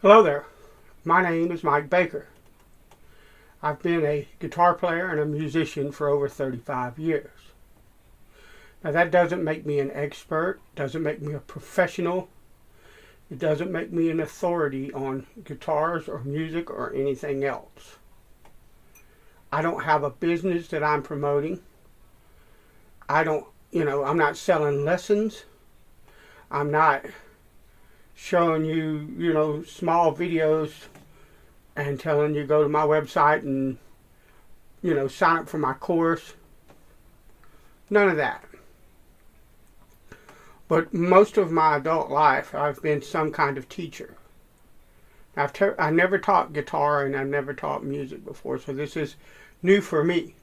Hello there, my name is Mike Baker. I've been a guitar player and a musician for over 35 years. Now that doesn't make me an expert, doesn't make me a professional, it doesn't make me an authority on guitars or music or anything else. I don't have a business that I'm promoting. I'm not selling lessons. I'm not showing you, small videos and telling you go to my website and, sign up for my course. None of that. But most of my adult life, I've been some kind of teacher. I never taught guitar and I've never taught music before, so this is new for me.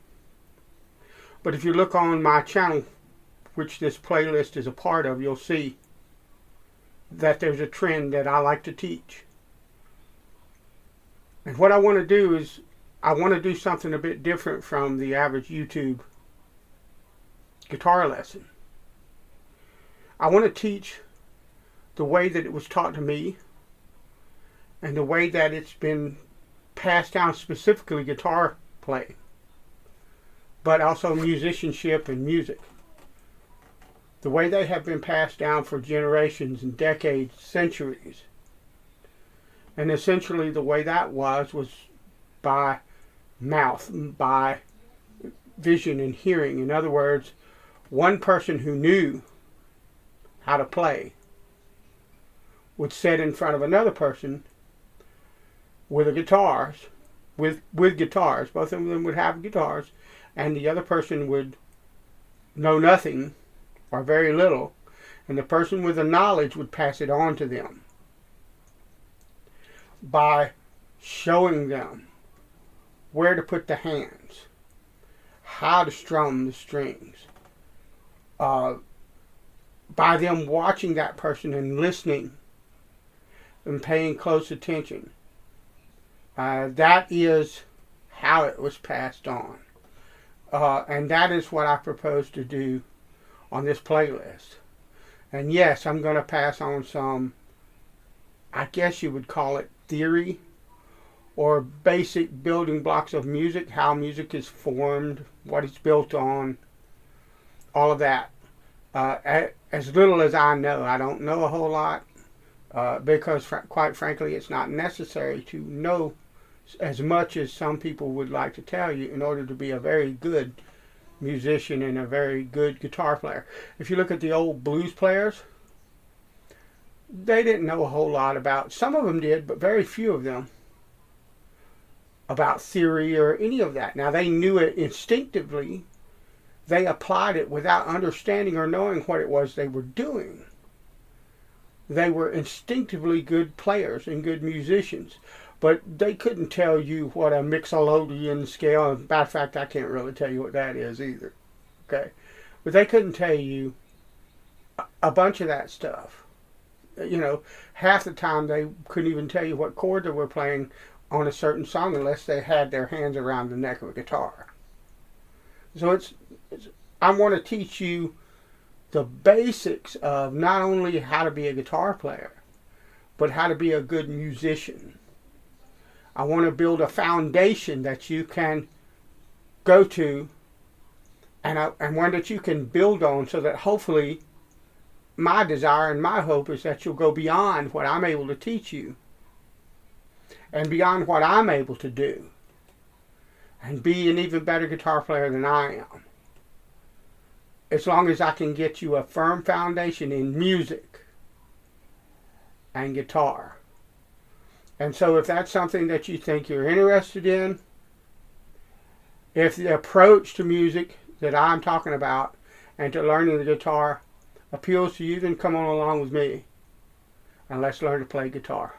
But if you look on my channel, which this playlist is a part of, you'll see that there's a trend that I like to teach. And what I want to do is I want to do something a bit different from the average YouTube guitar lesson. I want to teach the way that it was taught to me and the way that it's been passed down, specifically guitar playing, but also musicianship and music. The way they have been passed down for generations and decades, centuries. And essentially the way that was by mouth, by vision and hearing. In other words, one person who knew how to play would sit in front of another person with guitars, with guitars. Both of them would have guitars, and the other person would know nothing or very little, and the person with the knowledge would pass it on to them by showing them where to put the hands, how to strum the strings, by them watching that person and listening and paying close attention. That is how it was passed on. And that is what I propose to do on this playlist. And yes, I'm going to pass on some, I guess you would call it theory or basic building blocks of music, how music is formed, what it's built on, all of that. As little as I know. I don't know a whole lot because quite frankly it's not necessary to know as much as some people would like to tell you in order to be a very good musician and a very good guitar player. If you look at the old blues players, they didn't know a whole lot about, some of them did, but very few of them, about theory or any of that. Now they knew it instinctively. They applied it without understanding or knowing what it was they were doing. They were instinctively good players and good musicians, but they couldn't tell you what a mixolydian scale, as a matter of fact, I can't really tell you what that is either. Okay, but they couldn't tell you a bunch of that stuff. Half the time they couldn't even tell you what chord they were playing on a certain song unless they had their hands around the neck of a guitar. So I want to teach you the basics of not only how to be a guitar player, but how to be a good musician. I want to build a foundation that you can go to and one that you can build on, so that hopefully my desire and my hope is that you'll go beyond what I'm able to teach you and beyond what I'm able to do and be an even better guitar player than I am. As long as I can get you a firm foundation in music and guitar. And so if that's something that you think you're interested in, if the approach to music that I'm talking about and to learning the guitar appeals to you, then come on along with me and let's learn to play guitar.